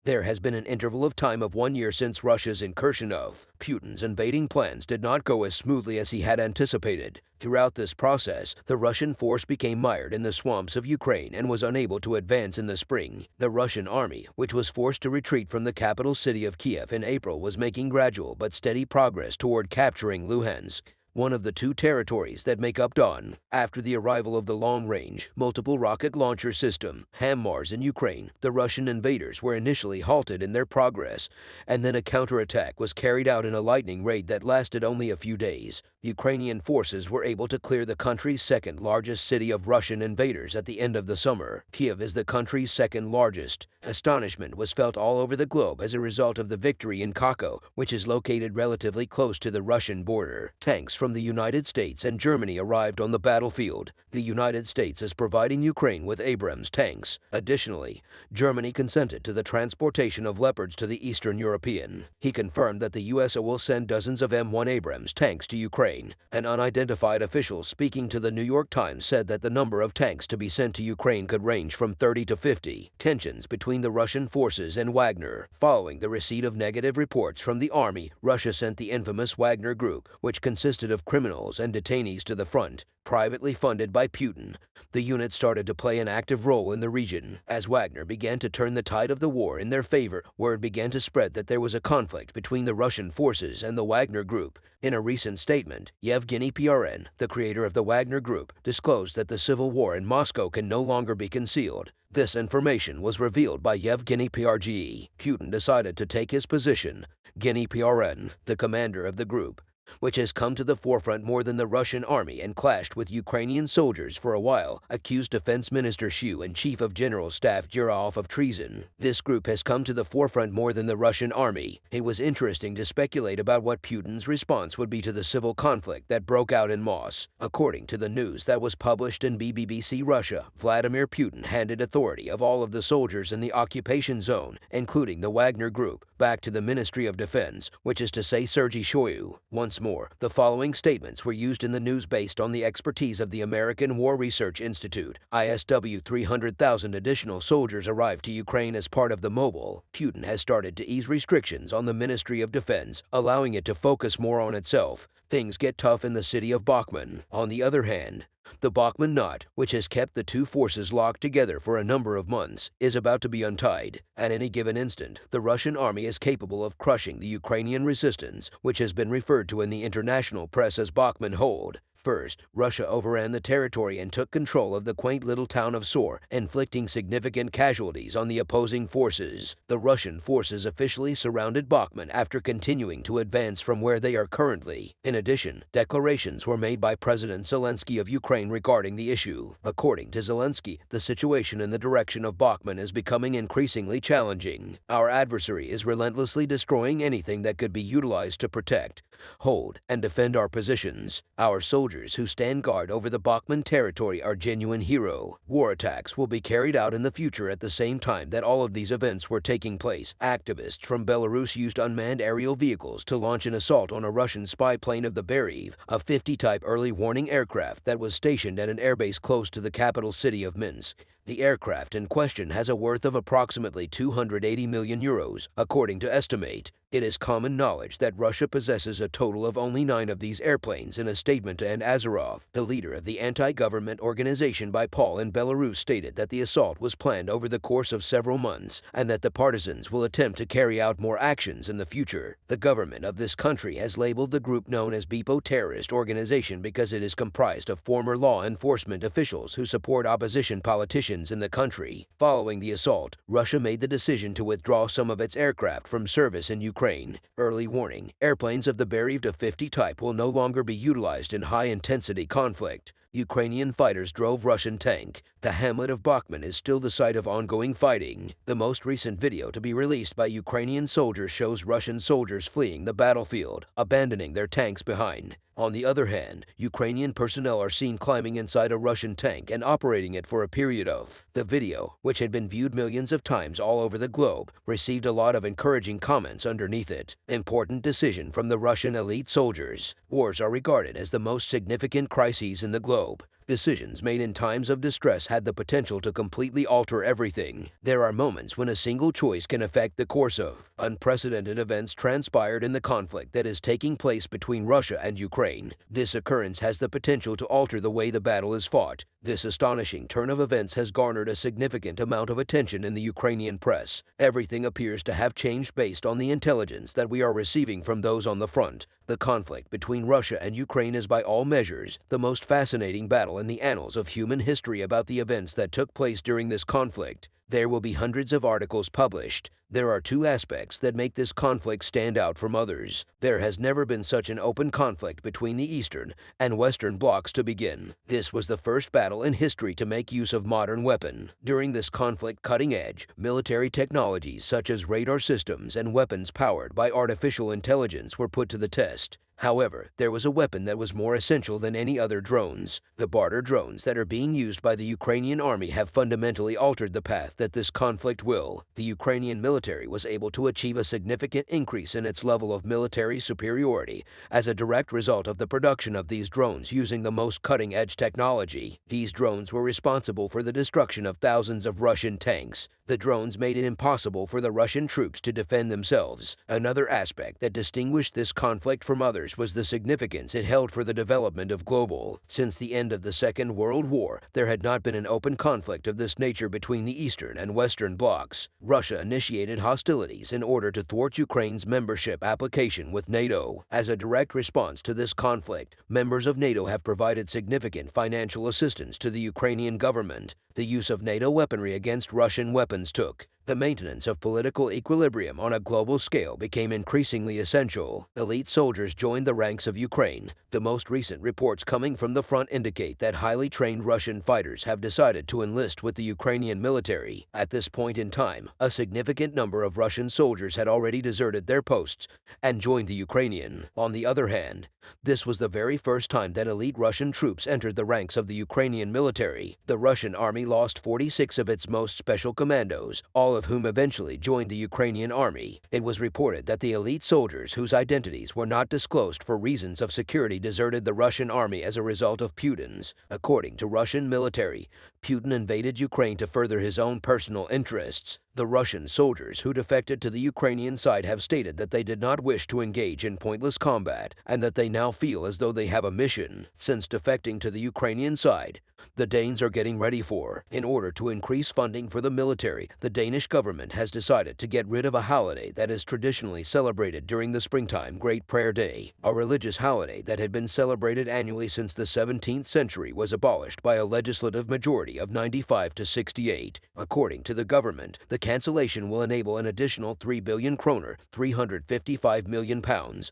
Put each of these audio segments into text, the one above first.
There has been an interval of time of 1 year since Russia's incursion of Putin's invading plans did not go as smoothly as he had anticipated. Throughout this process, the Russian force became mired in the swamps of Ukraine and was unable to advance in the spring. The Russian army, which was forced to retreat from the capital city of Kiev in April, was making gradual but steady progress toward capturing Luhansk, one of the two territories that make up Don. After the arrival of the long-range, multiple rocket launcher system, HIMARS in Ukraine, the Russian invaders were initially halted in their progress, and then a counterattack was carried out in a lightning raid that lasted only a few days. Ukrainian forces were able to clear the country's second-largest city of Russian invaders at the end of the summer. Kiev is the country's second-largest. Astonishment was felt all over the globe as a result of the victory in Kharkov, which is located relatively close to the Russian border. Tanks from the United States and Germany arrived on the battlefield. The United States is providing Ukraine with Abrams tanks. Additionally, Germany consented to the transportation of Leopards to the Eastern European. He confirmed that the U.S. will send dozens of M1 Abrams tanks to Ukraine. An unidentified official speaking to the New York Times said that the number of tanks to be sent to Ukraine could range from 30 to 50. Tensions between the Russian forces and Wagner. Following the receipt of negative reports from the army, Russia sent the infamous Wagner Group, which consisted of criminals and detainees, to the front. Privately funded by Putin, the unit started to play an active role in the region. As Wagner began to turn the tide of the war in their favor, word began to spread that there was a conflict between the Russian forces and the Wagner Group. In a recent statement, Yevgeny Prigozhin, the creator of the Wagner Group, disclosed that the civil war in Moscow can no longer be concealed. This information was revealed by Yevgeny Prigozhin. Putin decided to take his position. Yevgeny Prigozhin, the commander of the group, which has come to the forefront more than the Russian army and clashed with Ukrainian soldiers for a while, accused Defense Minister Shoigu and Chief of General Staff Zhurov of treason. This group has come to the forefront more than the Russian army. It was interesting to speculate about what Putin's response would be to the civil conflict that broke out in Moscow. According to the news that was published in BBC Russia, Vladimir Putin handed authority of all of the soldiers in the occupation zone, including the Wagner Group, back to the Ministry of Defense, which is to say Sergei Shoigu. Once more, the following statements were used in the news based on the expertise of the American War Research Institute. ISW 300,000 additional soldiers arrived to Ukraine as part of the mobile. Putin has started to ease restrictions on the Ministry of Defense, allowing it to focus more on itself. Things get tough in the city of Bakhmut. On the other hand, the Bakhmut knot, which has kept the two forces locked together for a number of months, is about to be untied. At any given instant, the Russian army is capable of crushing the Ukrainian resistance, which has been referred to in the international press as Bakhmut Hold. First, Russia overran the territory and took control of the quaint little town of Sor, inflicting significant casualties on the opposing forces. The Russian forces officially surrounded Bakhmut after continuing to advance from where they are currently. In addition, declarations were made by President Zelensky of Ukraine regarding the issue. According to Zelensky, the situation in the direction of Bakhmut is becoming increasingly challenging. Our adversary is relentlessly destroying anything that could be utilized to protect, hold, and defend our positions. Our soldiers who stand guard over the Bakhmut territory are genuine hero. War attacks will be carried out in the future at the same time that all of these events were taking place. Activists from Belarus used unmanned aerial vehicles to launch an assault on a Russian spy plane of the Berev, a 50-type early warning aircraft that was stationed at an airbase close to the capital city of Minsk. The aircraft in question has a worth of approximately 280 million euros, according to estimate. It is common knowledge that Russia possesses a total of only 9 of these airplanes. In a statement to Azarov, the leader of the anti-government organization Paul in Belarus, stated that the assault was planned over the course of several months and that the partisans will attempt to carry out more actions in the future. The government of this country has labeled the group known as BPO terrorist organization because it is comprised of former law enforcement officials who support opposition politicians in the country. Following the assault, Russia made the decision to withdraw some of its aircraft from service in Ukraine. Early warning: airplanes of the Berev 50 type will no longer be utilized in high-intensity conflict. Ukrainian fighters drove Russian tank. The hamlet of Bakhmut is still the site of ongoing fighting. The most recent video to be released by Ukrainian soldiers shows Russian soldiers fleeing the battlefield, abandoning their tanks behind. On the other hand, Ukrainian personnel are seen climbing inside a Russian tank and operating it for a period of. The video, which had been viewed millions of times all over the globe, received a lot of encouraging comments underneath it. Important decision from the Russian elite soldiers. Wars are regarded as the most significant crises in the globe. Decisions made in times of distress had the potential to completely alter everything. There are moments when a single choice can affect the course of unprecedented events transpired in the conflict that is taking place between Russia and Ukraine. This occurrence has the potential to alter the way the battle is fought. This astonishing turn of events has garnered a significant amount of attention in the Ukrainian press. Everything appears to have changed based on the intelligence that we are receiving from those on the front. The conflict between Russia and Ukraine is by all measures the most fascinating battle in the annals of human history. About the events that took place during this conflict, there will be hundreds of articles published. There are two aspects that make this conflict stand out from others. There has never been such an open conflict between the Eastern and Western blocs to begin. This was the first battle in history to make use of modern weapons. During this conflict, cutting-edge military technologies such as radar systems and weapons powered by artificial intelligence were put to the test. However, there was a weapon that was more essential than any other: drones. The barter drones that are being used by the Ukrainian army have fundamentally altered the path that this conflict will. The Ukrainian military was able to achieve a significant increase in its level of military superiority as a direct result of the production of these drones using the most cutting-edge technology. These drones were responsible for the destruction of thousands of Russian tanks. The drones made it impossible for the Russian troops to defend themselves. Another aspect that distinguished this conflict from others was the significance it held for the development of global. Since the end of the Second World War, there had not been an open conflict of this nature between the Eastern and Western blocs. Russia initiated hostilities in order to thwart Ukraine's membership application with NATO. As a direct response to this conflict, members of NATO have provided significant financial assistance to the Ukrainian government. The use of NATO weaponry against Russian weapons took. The maintenance of political equilibrium on a global scale became increasingly essential. Elite soldiers joined the ranks of Ukraine. The most recent reports coming from the front indicate that highly trained Russian fighters have decided to enlist with the Ukrainian military. At this point in time, a significant number of Russian soldiers had already deserted their posts and joined the Ukrainian. On the other hand, this was the very first time that elite Russian troops entered the ranks of the Ukrainian military. The Russian army lost 46 of its most special commandos, all of whom eventually joined the Ukrainian army. It was reported that the elite soldiers whose identities were not disclosed for reasons of security deserted the Russian army as a result of Putin's. According to Russian military, Putin invaded Ukraine to further his own personal interests. The Russian soldiers who defected to the Ukrainian side have stated that they did not wish to engage in pointless combat and that they now feel as though they have a mission. Since defecting to the Ukrainian side, the Danes are getting ready for. In order to increase funding for the military, the Danish government has decided to get rid of a holiday that is traditionally celebrated during the springtime, Great Prayer Day. A religious holiday that had been celebrated annually since the 17th century was abolished by a legislative majority of 95 to 68. According to the government, the cancellation will enable an additional 3 billion kroner, £355 million,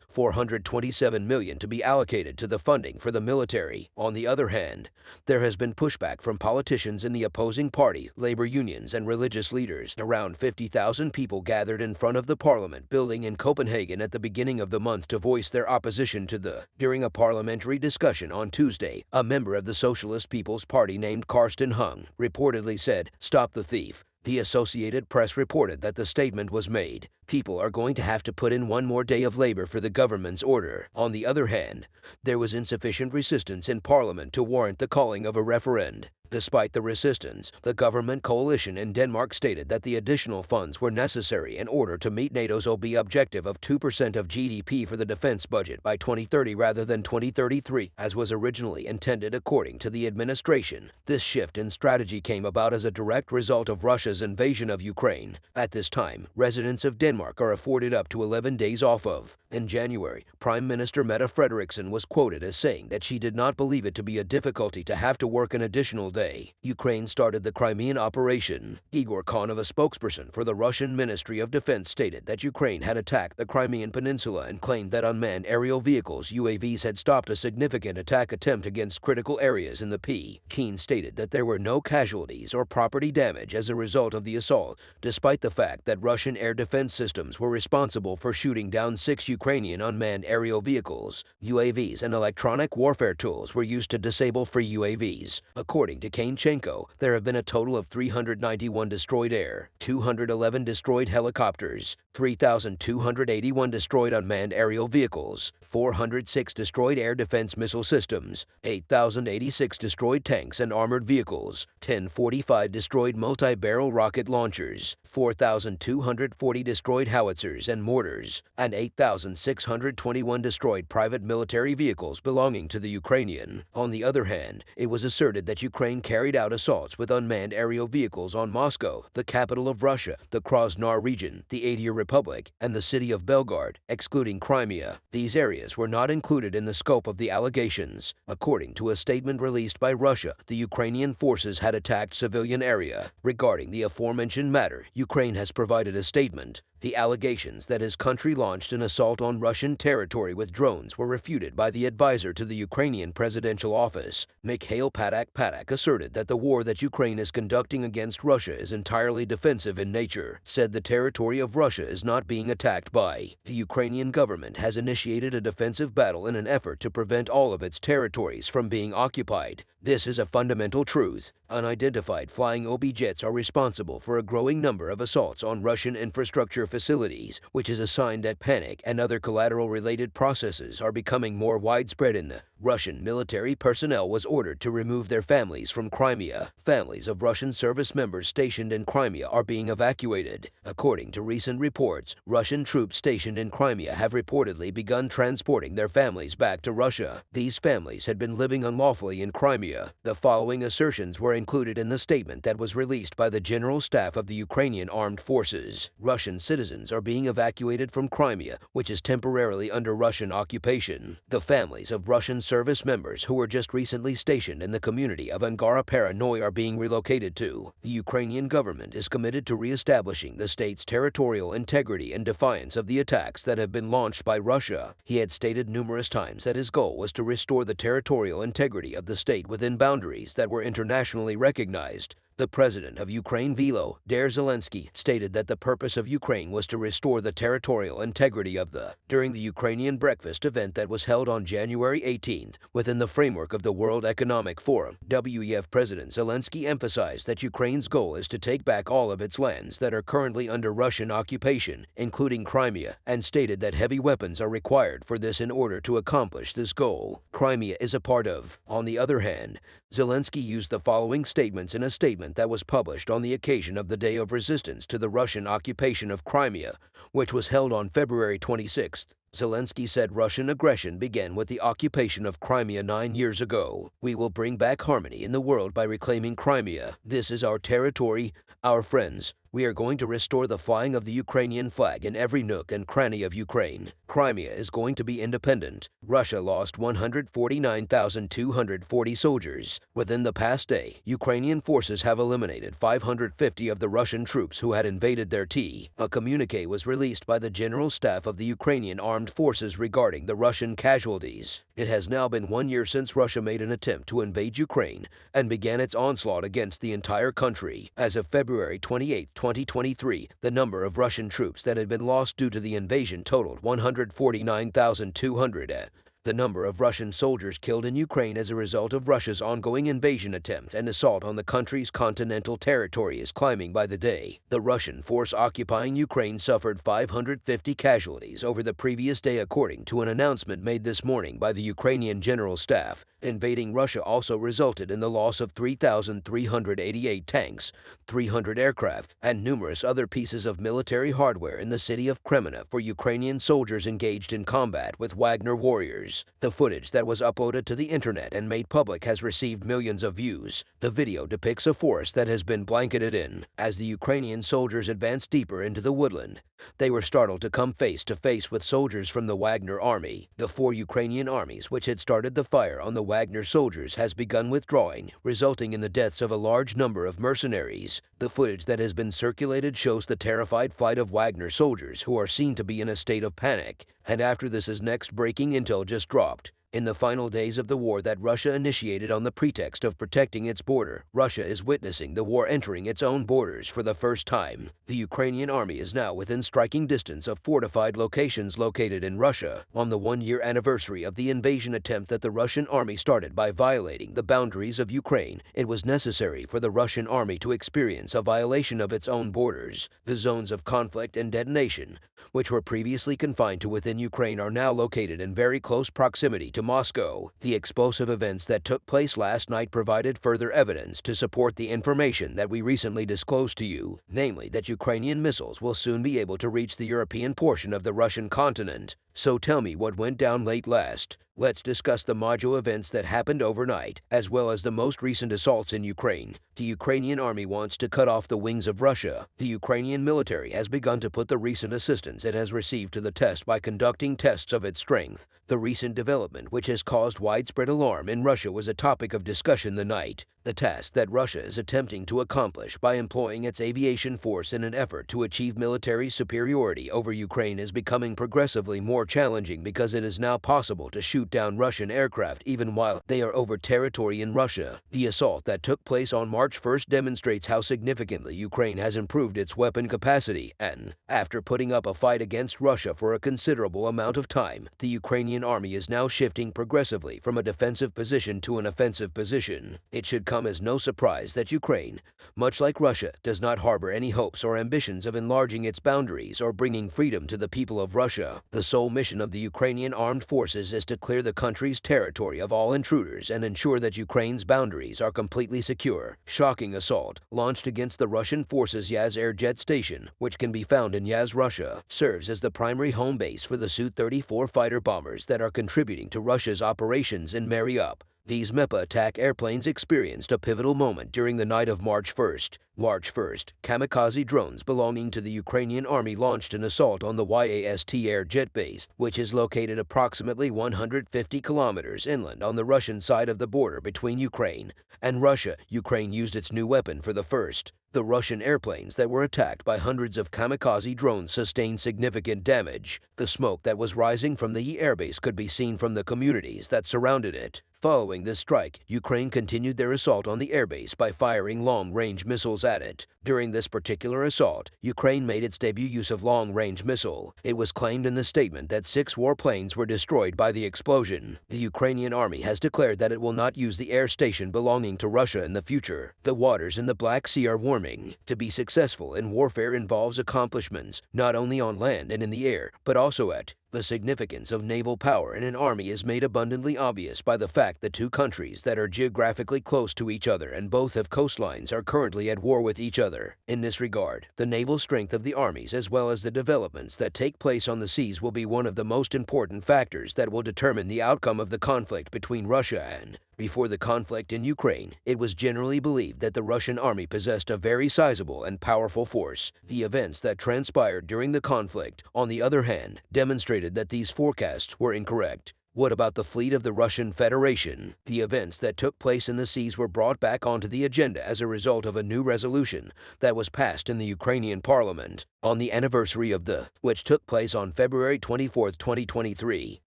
427 million to be allocated to the funding for the military. On the other hand, there has been pushback from politicians in the opposing party, labor unions, and religious leaders. Around 50,000 people gathered in front of the Parliament building in Copenhagen at the beginning of the month to voice their opposition to the. During a parliamentary discussion on Tuesday, a member of the Socialist People's Party named Karsten Hung reportedly said, "Stop the thief." The Associated Press reported that the statement was made, "People are going to have to put in one more day of labor for the government's order." On the other hand, there was insufficient resistance in Parliament to warrant the calling of a referendum. Despite the resistance, the government coalition in Denmark stated that the additional funds were necessary in order to meet NATO's OB objective of 2% of GDP for the defense budget by 2030 rather than 2033, as was originally intended according to the administration. This shift in strategy came about as a direct result of Russia's invasion of Ukraine. At this time, residents of Denmark are afforded up to 11 days off of. In January, Prime Minister Mette Frederiksen was quoted as saying that she did not believe it to be a difficulty to have to work an additional day. Ukraine started the Crimean operation. Igor Konov, a spokesperson for the Russian Ministry of Defense, stated that Ukraine had attacked the Crimean Peninsula and claimed that unmanned aerial vehicles UAVs had stopped a significant attack attempt against critical areas in the P. Keen stated that there were no casualties or property damage as a result of the assault, despite the fact that Russian air defense systems were responsible for shooting down 6 Ukrainian unmanned aerial vehicles. UAVs and electronic warfare tools were used to disable free UAVs. According to Kanchenko, there have been a total of 391 destroyed air, 211 destroyed helicopters, 3,281 destroyed unmanned aerial vehicles, 406 destroyed air defense missile systems, 8,086 destroyed tanks and armored vehicles, 1,045 destroyed multi-barrel rocket launchers, 4,240 destroyed howitzers and mortars, and 8,621 destroyed private military vehicles belonging to the Ukrainian. On the other hand, it was asserted that Ukraine carried out assaults with unmanned aerial vehicles on Moscow, the capital of Russia, the Krasnodar region, the Adir Republic, and the city of Belgorod, excluding Crimea. These areas were not included in the scope of the allegations. According to a statement released by Russia, the Ukrainian forces had attacked civilian area. Regarding the aforementioned matter, Ukraine has provided a statement. The allegations that his country launched an assault on Russian territory with drones were refuted by the advisor to the Ukrainian presidential office. Mikhail Padak asserted that the war that Ukraine is conducting against Russia is entirely defensive in nature, said the territory of Russia is not being attacked by. The Ukrainian government has initiated a defensive battle in an effort to prevent all of its territories from being occupied. This is a fundamental truth. Unidentified flying objects are responsible for a growing number of assaults on Russian infrastructure facilities, which is a sign that panic and other collateral-related processes are becoming more widespread in the Russian military personnel was ordered to remove their families from Crimea. Families of Russian service members stationed in Crimea are being evacuated. According to recent reports, Russian troops stationed in Crimea have reportedly begun transporting their families back to Russia. These families had been living unlawfully in Crimea. The following assertions were included in the statement that was released by the General Staff of the Ukrainian Armed Forces. Russian citizens are being evacuated from Crimea, which is temporarily under Russian occupation. The families of Russian service members who were just recently stationed in the community of Angara Paranoy are being relocated to. The Ukrainian government is committed to re-establishing the state's territorial integrity in defiance of the attacks that have been launched by Russia. He had stated numerous times that his goal was to restore the territorial integrity of the state within boundaries that were internationally recognized. The president of Ukraine, Volodymyr Zelensky, stated that the purpose of Ukraine was to restore the territorial integrity of during the Ukrainian breakfast event that was held on January 18th within the framework of the World Economic Forum. WEF President Zelensky emphasized that Ukraine's goal is to take back all of its lands that are currently under Russian occupation, including Crimea, and stated that heavy weapons are required for this in order to accomplish this goal. Crimea is a part of. On the other hand, Zelensky used the following statements in a statement that was published on the occasion of the Day of Resistance to the Russian occupation of Crimea, which was held on February 26th. Zelensky said Russian aggression began with the occupation of Crimea 9 years ago. We will bring back harmony in the world by reclaiming Crimea. This is our territory, our friends. We are going to restore the flying of the Ukrainian flag in every nook and cranny of Ukraine. Crimea is going to be independent. Russia lost 149,240 soldiers. Within the past day, Ukrainian forces have eliminated 550 of the Russian troops who had invaded their territory. A communique was released by the General Staff of the Ukrainian Armed Forces regarding the Russian casualties. It has now been 1 year since Russia made an attempt to invade Ukraine and began its onslaught against the entire country. As of February 28, 2023, the number of Russian troops that had been lost due to the invasion totaled 149,200. The number of Russian soldiers killed in Ukraine as a result of Russia's ongoing invasion attempt and assault on the country's continental territory is climbing by the day. The Russian force occupying Ukraine suffered 550 casualties over the previous day according to an announcement made this morning by the Ukrainian General Staff. Invading Russia also resulted in the loss of 3,388 tanks, 300 aircraft, and numerous other pieces of military hardware in the city of Kreminna for Ukrainian soldiers engaged in combat with Wagner warriors. The footage that was uploaded to the internet and made public has received millions of views. The video depicts a forest that has been blanketed in. As the Ukrainian soldiers advanced deeper into the woodland, they were startled to come face to face with soldiers from the Wagner army. The 4 Ukrainian armies which had started the fire on the Wagner soldiers has begun withdrawing, resulting in the deaths of a large number of mercenaries. The footage that has been circulated shows the terrified flight of Wagner soldiers who are seen to be in a state of panic. And after this is next breaking intel just dropped. In the final days of the war that Russia initiated on the pretext of protecting its border, Russia is witnessing the war entering its own borders for the first time. The Ukrainian army is now within striking distance of fortified locations located in Russia. On the one-year anniversary of the invasion attempt that the Russian army started by violating the boundaries of Ukraine, it was necessary for the Russian army to experience a violation of its own borders. The zones of conflict and detonation, which were previously confined to within Ukraine, are now located in very close proximity to Moscow. The explosive events that took place last night provided further evidence to support the information that we recently disclosed to you, namely that Ukrainian missiles will soon be able to reach the European portion of the Russian continent. So tell me what went down late last. Let's discuss the Mojo events that happened overnight, as well as the most recent assaults in Ukraine. The Ukrainian army wants to cut off the wings of Russia. The Ukrainian military has begun to put the recent assistance it has received to the test by conducting tests of its strength. The recent development, which has caused widespread alarm in Russia, was a topic of discussion the night. The task that Russia is attempting to accomplish by employing its aviation force in an effort to achieve military superiority over Ukraine is becoming progressively more challenging because it is now possible to shoot down Russian aircraft even while they are over territory in Russia. The assault that took place on March 1st demonstrates how significantly Ukraine has improved its weapon capacity, and after putting up a fight against Russia for a considerable amount of time, the Ukrainian army is now shifting progressively from a defensive position to an offensive position. It should come as no surprise that Ukraine, much like Russia, does not harbor any hopes or ambitions of enlarging its boundaries or bringing freedom to the people of Russia. The sole mission of the Ukrainian armed forces is to clear the country's territory of all intruders and ensure that Ukraine's boundaries are completely secure. Shocking assault launched against the Russian forces' Yaz air jet station, which can be found in Yaz, Russia, serves as the primary home base for the Su-34 fighter bombers that are contributing to Russia's operations in Mariupol. These MEPA attack airplanes experienced a pivotal moment during the night of March 1st. March 1st, kamikaze drones belonging to the Ukrainian army launched an assault on the YAST air jet base, which is located approximately 150 kilometers inland on the Russian side of the border between Ukraine and Russia. Ukraine used its new weapon for the first. The Russian airplanes that were attacked by hundreds of kamikaze drones sustained significant damage. The smoke that was rising from the airbase could be seen from the communities that surrounded it. Following this strike, Ukraine continued their assault on the airbase by firing long-range missiles at it. During this particular assault, Ukraine made its debut use of long-range missile. It was claimed in the statement that 6 warplanes were destroyed by the explosion. The Ukrainian army has declared that it will not use the air station belonging to Russia in the future. The waters in the Black Sea are warming. To be successful in warfare involves accomplishments, not only on land and in the air, but also at the significance of naval power in an army is made abundantly obvious by the fact that two countries that are geographically close to each other and both have coastlines are currently at war with each other. In this regard, the naval strength of the armies as well as the developments that take place on the seas will be one of the most important factors that will determine the outcome of the conflict between Russia and before the conflict in Ukraine, it was generally believed that the Russian army possessed a very sizable and powerful force. The events that transpired during the conflict, on the other hand, demonstrated that these forecasts were incorrect. What about the fleet of the Russian Federation? The events that took place in the seas were brought back onto the agenda as a result of a new resolution that was passed in the Ukrainian parliament on the anniversary of which took place on February 24, 2023.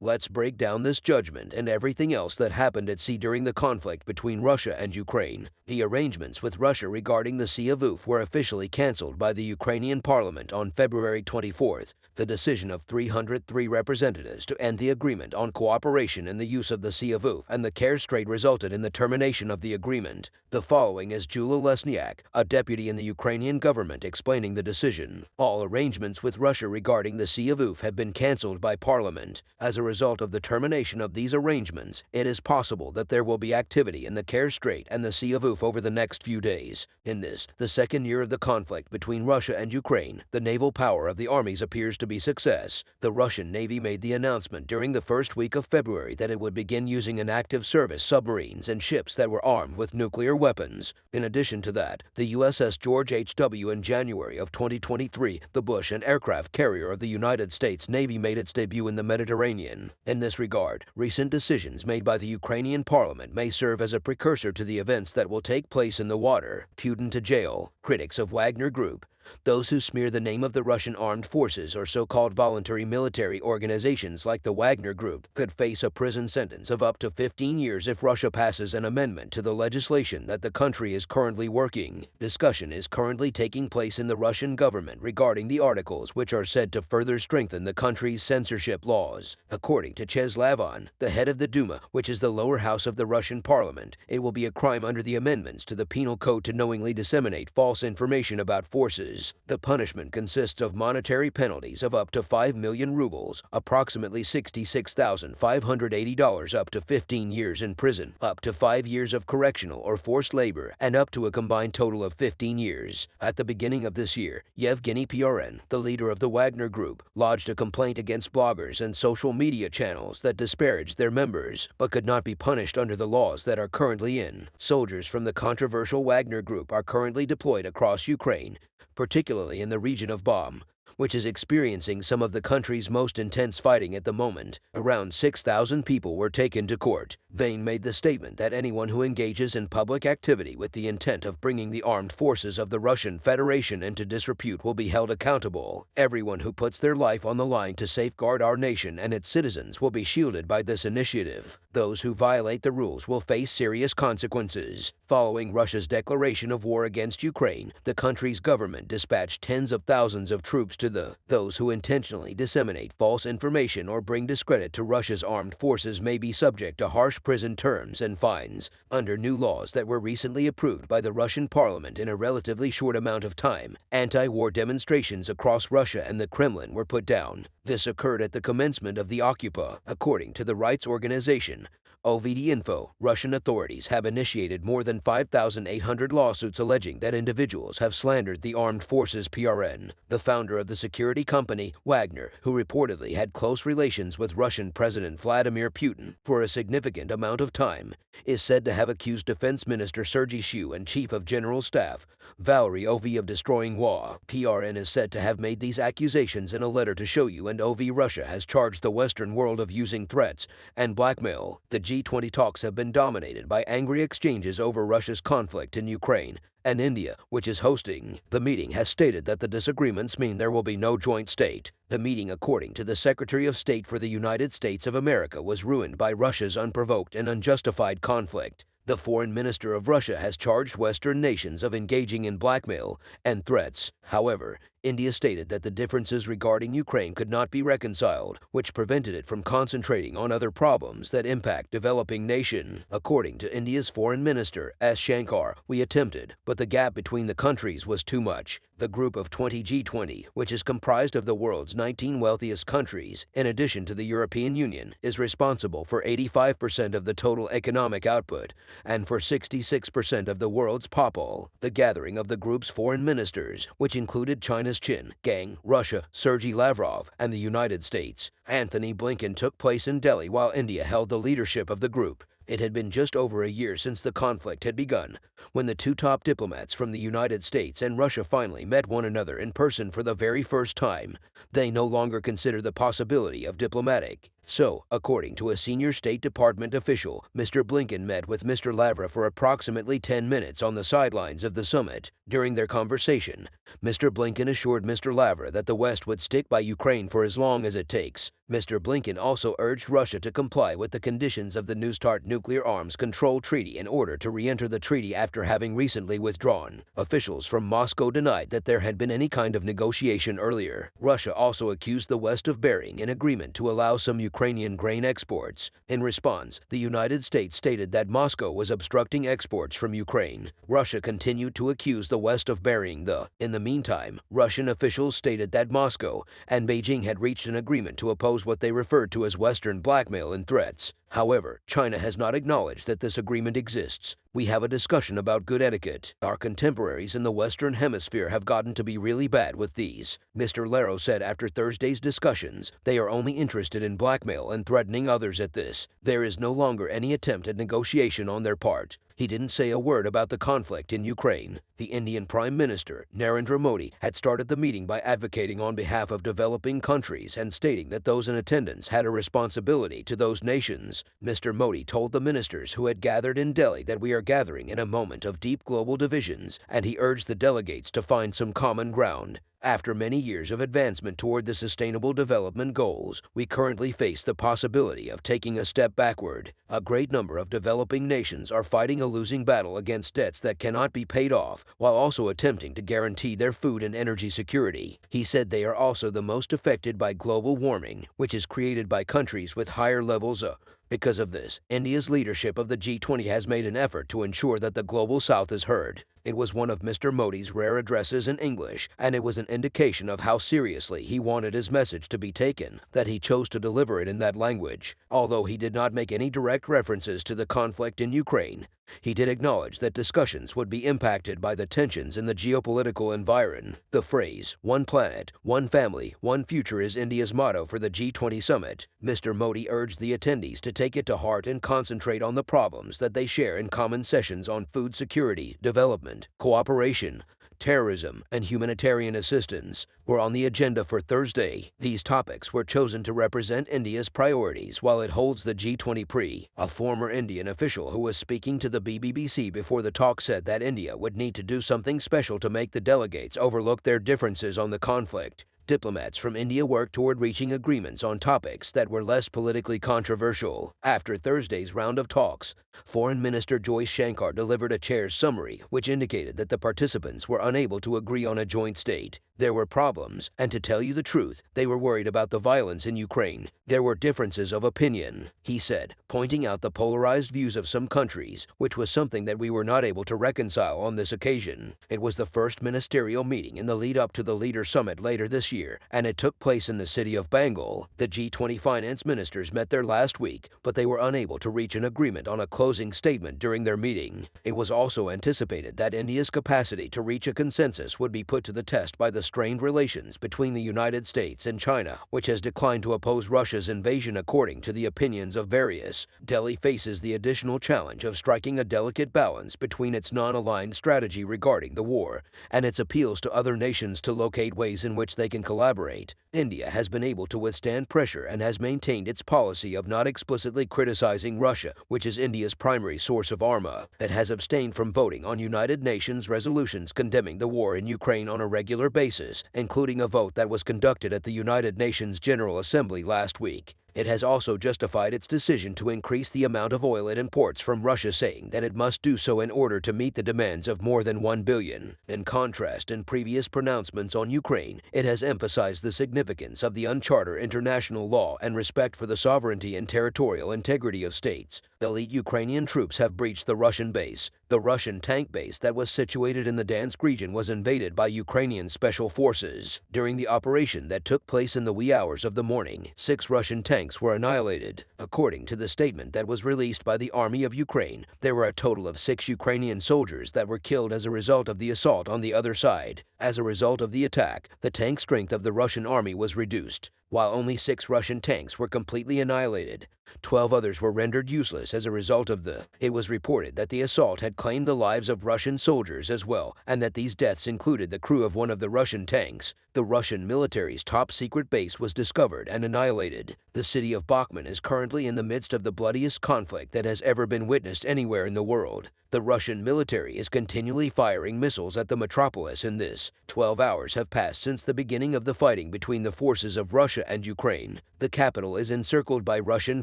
Let's break down this judgment and everything else that happened at sea during the conflict between Russia and Ukraine. The arrangements with Russia regarding the Sea of Oof were officially cancelled by the Ukrainian parliament on February 24th. The decision of 303 representatives to end the agreement on cooperation in the use of the Sea of Oof and the Kerch Strait resulted in the termination of the agreement. The following is Gyula Lesniak, a deputy in the Ukrainian government, explaining the decision. All arrangements with Russia regarding the Sea of Oof have been cancelled by Parliament. As a result of the termination of these arrangements, it is possible that there will be activity in the Kerch Strait and the Sea of Oof over the next few days. In this, the second year of the conflict between Russia and Ukraine, the naval power of the armies appears to be success. The Russian Navy made the announcement during the first week of February that it would begin using inactive service submarines and ships that were armed with nuclear weapons. In addition to that, the USS George H.W. in January of 2023, the Bush, an aircraft carrier of the United States Navy, made its debut in the Mediterranean. In this regard, recent decisions made by the Ukrainian parliament may serve as a precursor to the events that will take place in the water. Putin to jail. Critics of Wagner Group Those who smear the name of the Russian armed forces or so-called voluntary military organizations like the Wagner Group could face a prison sentence of up to 15 years if Russia passes an amendment to the legislation that the country is currently working. Discussion is currently taking place in the Russian government regarding the articles which are said to further strengthen the country's censorship laws. According to Cheslavon, the head of the Duma, which is the lower house of the Russian parliament, it will be a crime under the amendments to the penal code to knowingly disseminate false information about forces. The punishment consists of monetary penalties of up to 5 million rubles, approximately $66,580, up to 15 years in prison, up to 5 years of correctional or forced labor, and up to a combined total of 15 years. At the beginning of this year, Yevgeny Prn, the leader of the Wagner Group, lodged a complaint against bloggers and social media channels that disparaged their members, but could not be punished under the laws that are currently in. Soldiers from the controversial Wagner Group are currently deployed across Ukraine, particularly in the region of Bom, which is experiencing some of the country's most intense fighting at the moment. Around 6,000 people were taken to court. Vane made the statement that anyone who engages in public activity with the intent of bringing the armed forces of the Russian Federation into disrepute will be held accountable. Everyone who puts their life on the line to safeguard our nation and its citizens will be shielded by this initiative. Those who violate the rules will face serious consequences. Following Russia's declaration of war against Ukraine, the country's government dispatched tens of thousands of troops to those who intentionally disseminate false information or bring discredit to Russia's armed forces may be subject to harsh prison terms and fines. Under new laws that were recently approved by the Russian parliament in a relatively short amount of time, anti-war demonstrations across Russia and the Kremlin were put down. This occurred at the commencement of the Occupy, according to the rights organization OVD Info. Russian authorities have initiated more than 5,800 lawsuits alleging that individuals have slandered the armed forces. PRN, the founder of the security company Wagner, who reportedly had close relations with Russian President Vladimir Putin for a significant amount of time, is said to have accused Defense Minister Sergei Shoigu and Chief of General Staff Valery Ov of destroying war. PRN is said to have made these accusations in a letter to Shoigu, and Ov. Russia has charged the Western world of using threats and blackmail. The G20 talks have been dominated by angry exchanges over Russia's conflict in Ukraine, and India, which is hosting the meeting, has stated that the disagreements mean there will be no joint state. The meeting, according to the Secretary of State for the United States of America, was ruined by Russia's unprovoked and unjustified conflict. The foreign minister of Russia has charged Western nations of engaging in blackmail and threats. However, India stated that the differences regarding Ukraine could not be reconciled, which prevented it from concentrating on other problems that impact developing nation. According to India's foreign minister S. Shankar, we attempted, but the gap between the countries was too much. The group of 20 G20, which is comprised of the world's 19 wealthiest countries, in addition to the European Union, is responsible for 85% of the total economic output and for 66% of the world's popul. The gathering of the group's foreign ministers, which included China's Qin Gang, Russia, Sergei Lavrov, and the United States, Anthony Blinken, took place in Delhi while India held the leadership of the group. It had been just over a year since the conflict had begun, when the two top diplomats from the United States and Russia finally met one another in person for the very first time. They no longer consider the possibility of diplomatic. So, according to a senior State Department official, Mr. Blinken met with Mr. Lavrov for approximately 10 minutes on the sidelines of the summit. During their conversation, Mr. Blinken assured Mr. Lavrov that the West would stick by Ukraine for as long as it takes. Mr. Blinken also urged Russia to comply with the conditions of the New START nuclear arms control treaty in order to re-enter the treaty after having recently withdrawn. Officials from Moscow denied that there had been any kind of negotiation earlier. Russia also accused the West of bearing an agreement to allow some Ukrainian grain exports. In response, the United States stated that Moscow was obstructing exports from Ukraine. Russia continued to accuse the West of burying the. In the meantime, Russian officials stated that Moscow and Beijing had reached an agreement to oppose what they referred to as Western blackmail and threats. However, China has not acknowledged that this agreement exists. We have a discussion about good etiquette. Our contemporaries in the Western Hemisphere have gotten to be really bad with these, Mr. Laro said after Thursday's discussions. They are only interested in blackmail and threatening others at this. There is no longer any attempt at negotiation on their part. He didn't say a word about the conflict in Ukraine. The Indian Prime Minister, Narendra Modi, had started the meeting by advocating on behalf of developing countries and stating that those in attendance had a responsibility to those nations. Mr. Modi told the ministers who had gathered in Delhi that we are gathering in a moment of deep global divisions, and he urged the delegates to find some common ground. After many years of advancement toward the Sustainable Development Goals, we currently face the possibility of taking a step backward. A great number of developing nations are fighting a losing battle against debts that cannot be paid off, while also attempting to guarantee their food and energy security. He said they are also the most affected by global warming, which is created by countries with higher levels of. Because of this, India's leadership of the G20 has made an effort to ensure that the Global South is heard. It was one of Mr. Modi's rare addresses in English, and it was an indication of how seriously he wanted his message to be taken that he chose to deliver it in that language. Although he did not make any direct references to the conflict in Ukraine, he did acknowledge that discussions would be impacted by the tensions in the geopolitical environment. The phrase, "One planet, one family, one future" is India's motto for the G20 summit. Mr. Modi urged the attendees to take it to heart and concentrate on the problems that they share in common sessions on food security, development, cooperation, terrorism, and humanitarian assistance were on the agenda for Thursday. These topics were chosen to represent India's priorities while it holds the G20 Prix. A former Indian official who was speaking to the BBC before the talk said that India would need to do something special to make the delegates overlook their differences on the conflict. Diplomats from India worked toward reaching agreements on topics that were less politically controversial. After Thursday's round of talks, Foreign Minister Joyce Shankar delivered a chair's summary, which indicated that the participants were unable to agree on a joint state. There were problems, and to tell you the truth, they were worried about the violence in Ukraine. There were differences of opinion, he said, pointing out the polarized views of some countries, which was something that we were not able to reconcile on this occasion. It was the first ministerial meeting in the lead-up to the Leader Summit later this year, and it took place in the city of Bengal. The G20 finance ministers met there last week, but they were unable to reach an agreement on a closing statement during their meeting. It was also anticipated that India's capacity to reach a consensus would be put to the test by the strained relations between the United States and China, which has declined to oppose Russia's invasion according to the opinions of various. Delhi faces the additional challenge of striking a delicate balance between its non-aligned strategy regarding the war and its appeals to other nations to locate ways in which they can collaborate. India has been able to withstand pressure and has maintained its policy of not explicitly criticizing Russia, which is India's primary source of armor. It has abstained from voting on United Nations resolutions condemning the war in Ukraine on a regular basis, including a vote that was conducted at the United Nations General Assembly last week. It has also justified its decision to increase the amount of oil it imports from Russia, saying that it must do so in order to meet the demands of more than 1 billion. In contrast, in previous pronouncements on Ukraine, it has emphasized the significance of the uncharted international law and respect for the sovereignty and territorial integrity of states. Elite Ukrainian troops have breached the Russian base. The Russian tank base that was situated in the Donetsk region was invaded by Ukrainian special forces. During the operation that took place in the wee hours of the morning, 6 Russian tanks were annihilated. According to the statement that was released by the Army of Ukraine, there were a total of 6 Ukrainian soldiers that were killed as a result of the assault on the other side. As a result of the attack, the tank strength of the Russian army was reduced. While only 6 Russian tanks were completely annihilated, 12 others were rendered useless as a result of the. It was reported that the assault had claimed the lives of Russian soldiers as well, and that these deaths included the crew of one of the Russian tanks. The Russian military's top-secret base was discovered and annihilated. The city of Bakhmut is currently in the midst of the bloodiest conflict that has ever been witnessed anywhere in the world. The Russian military is continually firing missiles at the metropolis in this. 12 hours have passed since the beginning of the fighting between the forces of Russia and Ukraine. The capital is encircled by Russian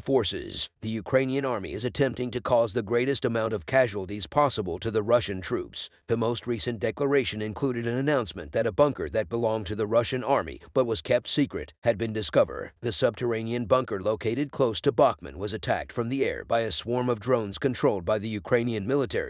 forces. The Ukrainian army is attempting to cause the greatest amount of casualties possible to the Russian troops. The most recent declaration included an announcement that a bunker that belonged to the Russian army but was kept secret had been discovered. The subterranean bunker located close to Bakhmut was attacked from the air by a swarm of drones controlled by the Ukrainian military.